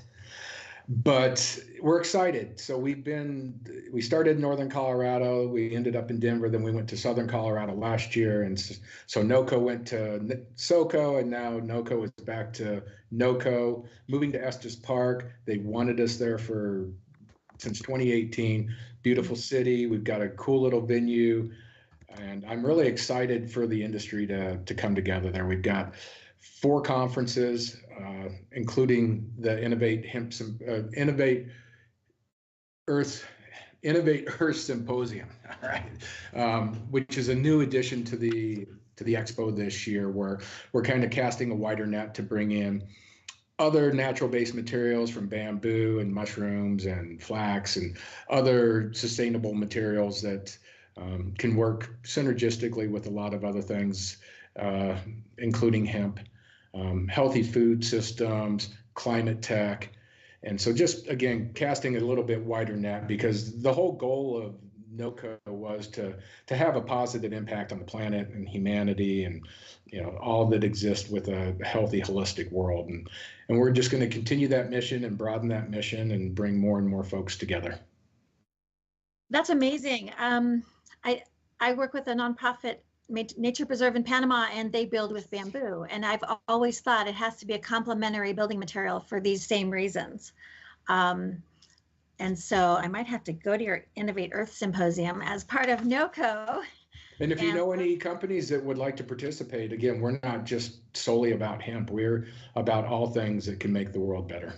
S3: But we're excited. So we started in Northern Colorado, we ended up in Denver, then we went to Southern Colorado last year. And so NoCo went to SoCo, and now NoCo is back to NoCo, moving to Estes Park. They wanted us there since 2018. Beautiful city. We've got a cool little venue, and I'm really excited for the industry to come together there. We've got 4 conferences, including the Innovate Earth Symposium, all right, which is a new addition to the Expo this year, where we're kind of casting a wider net to bring in other natural-based materials from bamboo and mushrooms and flax and other sustainable materials that can work synergistically with a lot of other things, including hemp. Healthy food systems, climate tech. And so just, again, casting a little bit wider net, because the whole goal of NoCo was to have a positive impact on the planet and humanity, and all that exists with a healthy, holistic world. And we're just going to continue that mission and broaden that mission and bring more and more folks together.
S4: That's amazing. I work with a nonprofit, Nature Preserve in Panama, and they build with bamboo. And I've always thought it has to be a complementary building material for these same reasons. And so I might have to go to your Innovate Earth Symposium as part of NoCo.
S3: And if you know any companies that would like to participate, again, we're not just solely about hemp. We're about all things that can make the world better.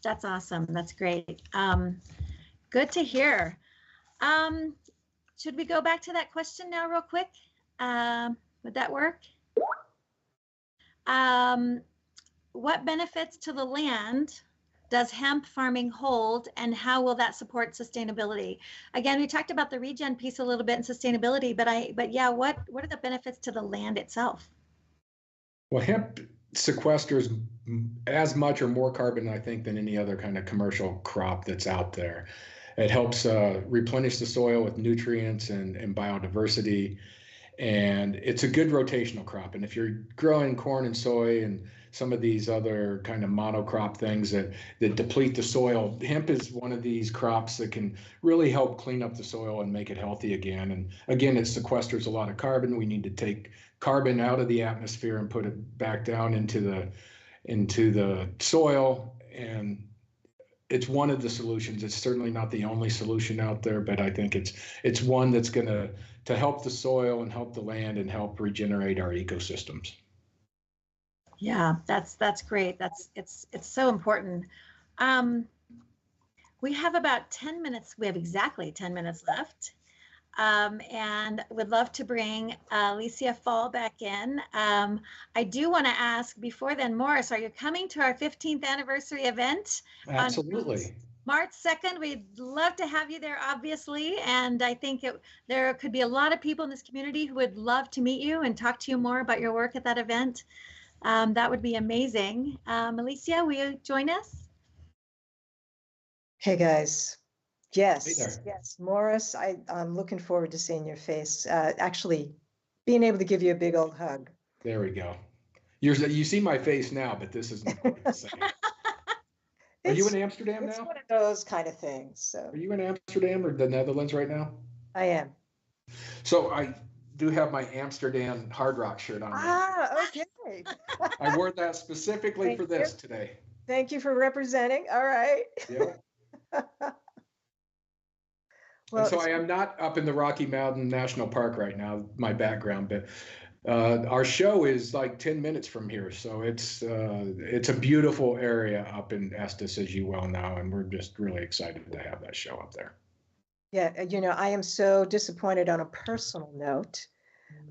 S4: That's awesome. That's great. Good to hear. Should we go back to that question now real quick? Would that work? What benefits to the land does hemp farming hold, and how will that support sustainability? Again, we talked about the regen piece a little bit in sustainability, but yeah, what are the benefits to the land itself?
S3: Well, hemp sequesters as much or more carbon, I think, than any other kind of commercial crop that's out there. It helps replenish the soil with nutrients and biodiversity. And it's a good rotational crop. And if you're growing corn and soy and some of these other kind of monocrop things that deplete the soil, hemp is one of these crops that can really help clean up the soil and make it healthy again. And again, it sequesters a lot of carbon. We need to take carbon out of the atmosphere and put it back down into the soil. And it's one of the solutions. It's certainly not the only solution out there, but I think it's one that's going to help the soil and help the land and help regenerate our ecosystems.
S4: Yeah, that's great. It's so important. We have about 10 minutes. We have exactly 10 minutes left. And would love to bring Alicia Fall back in. I do want to ask before then, Morris, are you coming to our 15th anniversary event?
S3: Absolutely.
S4: March 2nd, we'd love to have you there, obviously. And I think there could be a lot of people in this community who would love to meet you and talk to you more about your work at that event. That would be amazing. Alicia, will you join us?
S2: Hey, guys. Yes,
S3: Hey
S2: yes. Morris, I'm looking forward to seeing your face. Actually, being able to give you a big old hug.
S3: There we go. You see my face now, but this isn't the same. Are you in Amsterdam now?
S2: It's one of those kind of things. So.
S3: Are you in Amsterdam or the Netherlands right now?
S2: I am.
S3: So I do have my Amsterdam Hard Rock shirt on.
S2: Ah, okay.
S3: I wore that specifically for this today.
S2: Thank you for representing. All right.
S3: Yeah. Well, and so I am not up in the Rocky Mountain National Park right now, my background, but our show is like 10 minutes from here. So it's a beautiful area up in Estes, as you well know, and we're just really excited to have that show up there.
S2: Yeah, I am so disappointed on a personal note.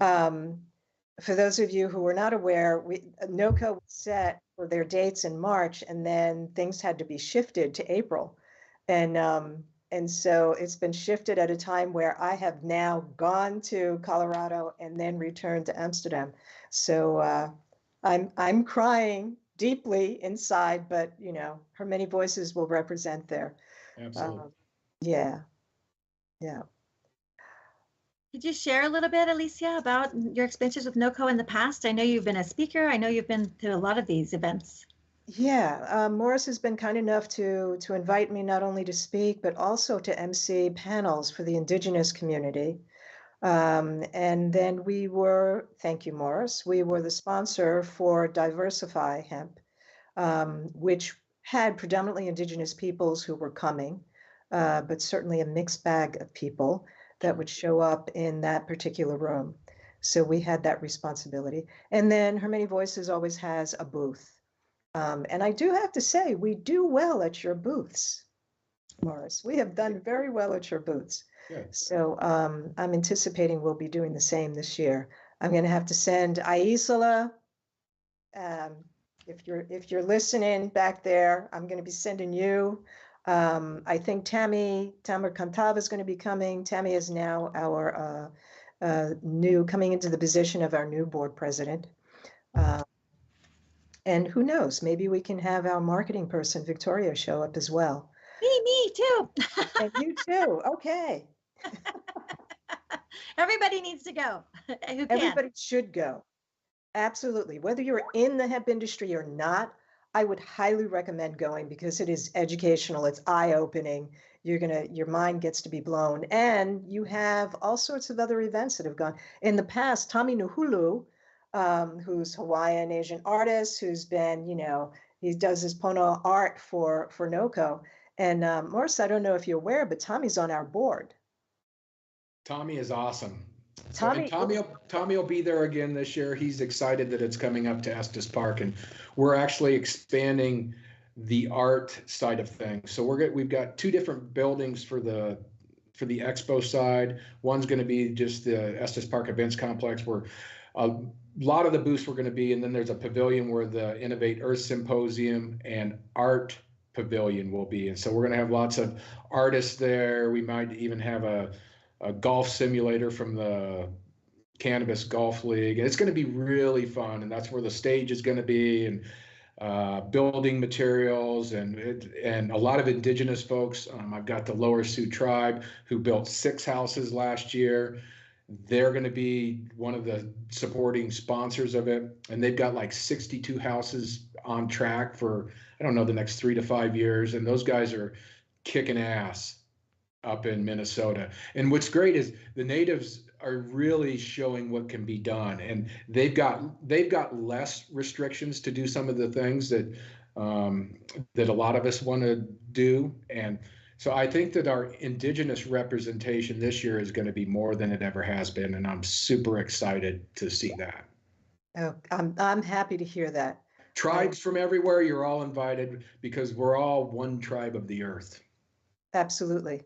S2: For those of you who are not aware, NoCo was set for their dates in March, and then things had to be shifted to April. And so it's been shifted at a time where I have now gone to Colorado and then returned to Amsterdam. So I'm crying deeply inside, but her many voices will represent there.
S3: Absolutely.
S2: Yeah.
S4: Could you share a little bit, Alicia, about your experiences with NoCo in the past? I know you've been a speaker. I know you've been to a lot of these events.
S2: Yeah, Morris has been kind enough to invite me not only to speak, but also to MC panels for the Indigenous community. And then thank you, Morris, we were the sponsor for Diversify Hemp, which had predominantly Indigenous peoples who were coming, but certainly a mixed bag of people that would show up in that particular room. So we had that responsibility. And then Her Many Voices always has a booth. And I do have to say, we do well at your booths, Morris. We have done very well at your booths.
S3: Good.
S2: So I'm anticipating we'll be doing the same this year. I'm going to have to send Aisala. If you're listening back there, I'm going to be sending you. I think Tamar Kantava is going to be coming. Tammy is now our coming into the position of our new board president. And who knows, maybe we can have our marketing person, Victoria, show up as well.
S4: Me too.
S2: And you too. Okay.
S4: Everybody needs to go. Who can?
S2: Everybody should go. Absolutely. Whether you're in the hemp industry or not, I would highly recommend going because it is educational, it's eye-opening. Your mind gets to be blown. And you have all sorts of other events that have gone. In the past, Tommy Nuhulu, who's Hawaiian Asian artist, who's been, he does his Pono art for NoCo. And Morris, I don't know if you're aware, but Tommy's on our board.
S3: Tommy is awesome.
S2: Tommy
S3: will be there again this year. He's excited that it's coming up to Estes Park, and we're actually expanding the art side of things. So we've got two different buildings for the Expo side. One's going to be just the Estes Park Events Complex, where a lot of the booths were going to be, and then there's a pavilion where the Innovate Earth Symposium and Art Pavilion will be. And so we're going to have lots of artists there. We might even have a golf simulator from the Cannabis Golf League. And it's going to be really fun. And that's where the stage is going to be, and building materials and a lot of indigenous folks. I've got the Lower Sioux tribe who built 6 houses last year. They're going to be one of the supporting sponsors of it. And they've got like 62 houses on track for, I don't know, the next 3 to 5 years. And those guys are kicking ass up in Minnesota. And what's great is the natives are really showing what can be done, and they've got less restrictions to do some of the things that that a lot of us want to do. And so I think that our indigenous representation this year is going to be more than it ever has been, and I'm super excited to see that.
S2: Oh, I'm happy to hear that.
S3: Tribes from everywhere, you're all invited because we're all one tribe of the earth.
S2: Absolutely.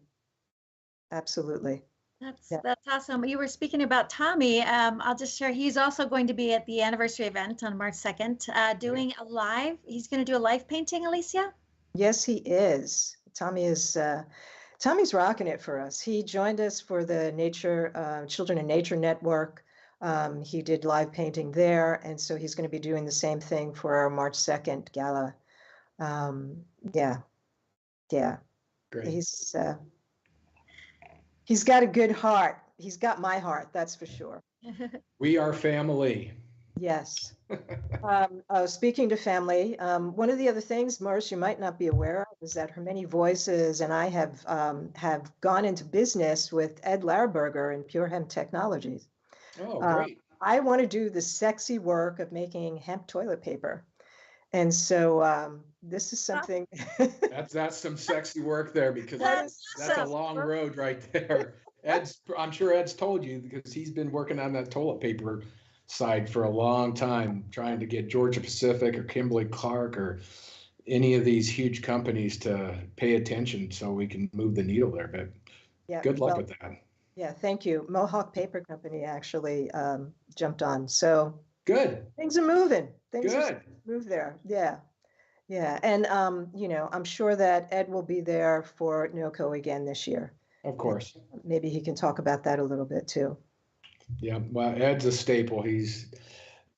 S2: Absolutely.
S4: That's awesome. You were speaking about Tommy. I'll just share. He's also going to be at the anniversary event on March 2nd, doing a live. He's going to do a live painting, Alicia.
S2: Yes, he is. Tommy's rocking it for us. He joined us for the Children in Nature Network. He did live painting there, and so he's going to be doing the same thing for our March 2nd gala. Yeah. Great. He's got a good heart. He's got my heart, that's for sure.
S3: We are family.
S2: Yes. Speaking to family, one of the other things, Morris, you might not be aware of, is that Hermione Voices and I have gone into business with Ed Larberger and Pure Hemp Technologies.
S3: Oh, great.
S2: I want to do the sexy work of making hemp toilet paper. And so this is something.
S3: That's some sexy work there, because that's a long road right there. I'm sure Ed's told you, because he's been working on that toilet paper side for a long time, trying to get Georgia Pacific or Kimberly-Clark or any of these huge companies to pay attention so we can move the needle there. But yeah, good luck with that.
S2: Yeah, thank you. Mohawk Paper Company actually jumped on. So
S3: good.
S2: Things are moving. Things
S3: good.
S2: Are move there. Yeah. And I'm sure that Ed will be there for NoCo again this year.
S3: Of course.
S2: Maybe he can talk about that a little bit too.
S3: Yeah, well, Ed's a staple.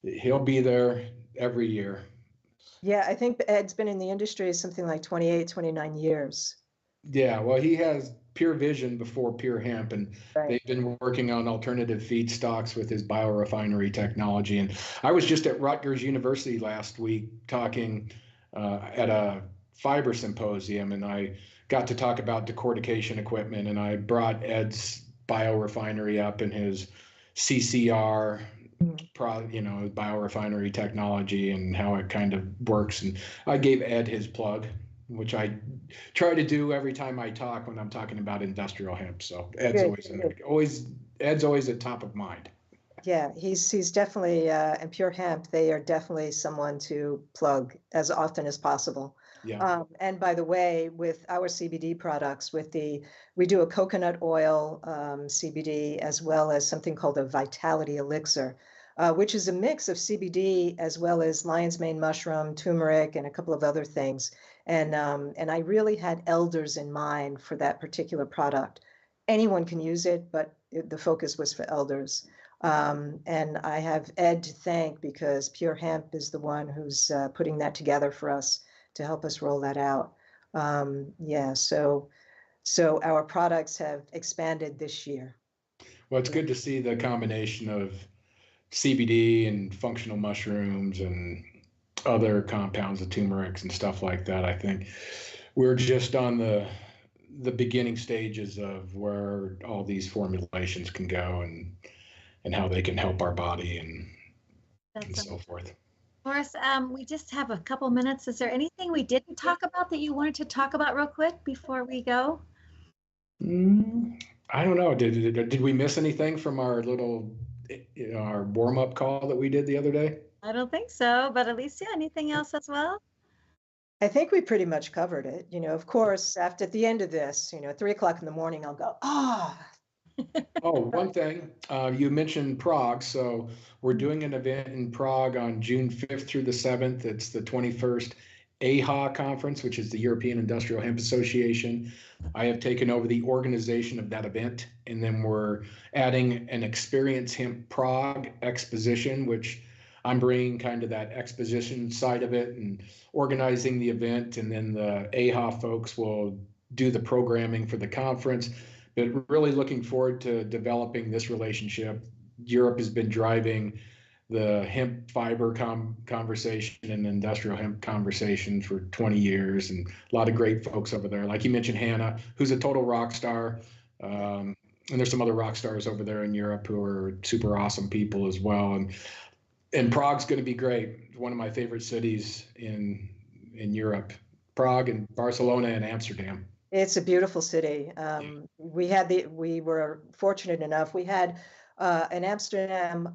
S3: He'll be there every year.
S2: Yeah, I think Ed's been in the industry something like 28, 29 years.
S3: Yeah, well, he has Pure Vision before Pure Hemp, and they've been working on alternative feedstocks with his biorefinery technology. And I was just at Rutgers University last week talking at a fiber symposium, and I got to talk about decortication equipment, and I brought Ed's biorefinery up and his CCR, biorefinery technology and how it kind of works. And I gave Ed his plug, which I try to do every time I talk when I'm talking about industrial hemp. So Ed's always at top of mind.
S2: Yeah, he's definitely, and Pure Hemp, they are definitely someone to plug as often as possible.
S3: Yeah.
S2: And by the way, with our CBD products, we do a coconut oil CBD, as well as something called a Vitality Elixir, which is a mix of CBD as well as lion's mane mushroom, turmeric, and a couple of other things. And I really had elders in mind for that particular product. Anyone can use it, but the focus was for elders. And I have Ed to thank, because Pure Hemp is the one who's putting that together for us to help us roll that out. So So our products have expanded this year.
S3: Well, it's good to see the combination of CBD and functional mushrooms and other compounds of turmerics and stuff like that. I think we're just on the beginning stages of where all these formulations can go and how they can help our body and so forth.
S4: Morris, we just have a couple minutes. Is there anything we didn't talk about that you wanted to talk about real quick before we go?
S3: I don't know. Did we miss anything from our little, our warm-up call that we did the other day?
S4: I don't think so, but Alicia, anything else as well?
S2: I think we pretty much covered it. Of course, after the end of this, 3 o'clock in the morning, I'll go,
S3: Oh, one thing, you mentioned Prague. So we're doing an event in Prague on June 5th through the 7th. It's the 21st EIHA conference, which is the European Industrial Hemp Association. I have taken over the organization of that event, and then we're adding an Experience Hemp Prague exposition, which I'm bringing kind of that exposition side of it and organizing the event. And then the EIHA folks will do the programming for the conference. But really looking forward to developing this relationship. Europe has been driving the hemp fiber conversation and industrial hemp conversation for 20 years, and a lot of great folks over there. Like you mentioned, Hannah, who's a total rock star. And there's some other rock stars over there in Europe who are super awesome people as well. And Prague's going to be great. One of my favorite cities in Europe, Prague and Barcelona and Amsterdam.
S2: It's a beautiful city. We were fortunate enough. We had an Amsterdam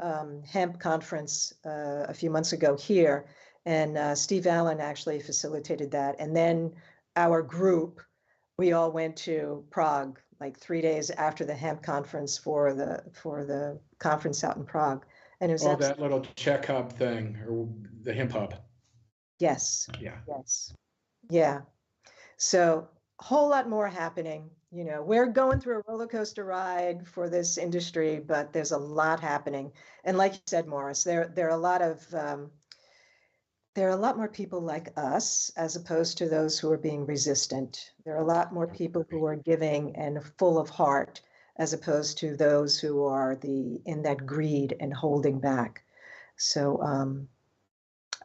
S2: hemp conference a few months ago here, and Steve Allen actually facilitated that. And then our group, we all went to Prague like 3 days after the hemp conference for the conference out in Prague. And it was
S3: that little Czech hub thing, or the hemp hub.
S2: Yes.
S3: Yeah.
S2: Yes. Yeah. So a whole lot more happening. We're going through a roller coaster ride for this industry, but there's a lot happening. And like you said, Morris, there are a lot of there are a lot more people like us as opposed to those who are being resistant. There are a lot more people who are giving and full of heart as opposed to those who are in that greed and holding back. So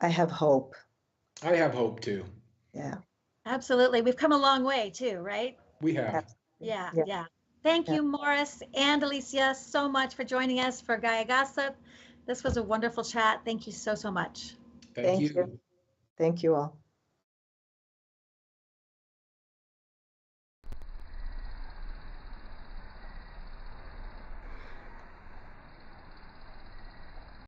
S2: I have hope.
S3: I have hope too.
S2: Yeah.
S4: Absolutely. We've come a long way too, right?
S3: We have.
S4: Yeah. Thank you, Morris and Alicia, so much for joining us for Gaia Gossip. This was a wonderful chat. Thank you so much.
S3: Thank you.
S2: Thank you all.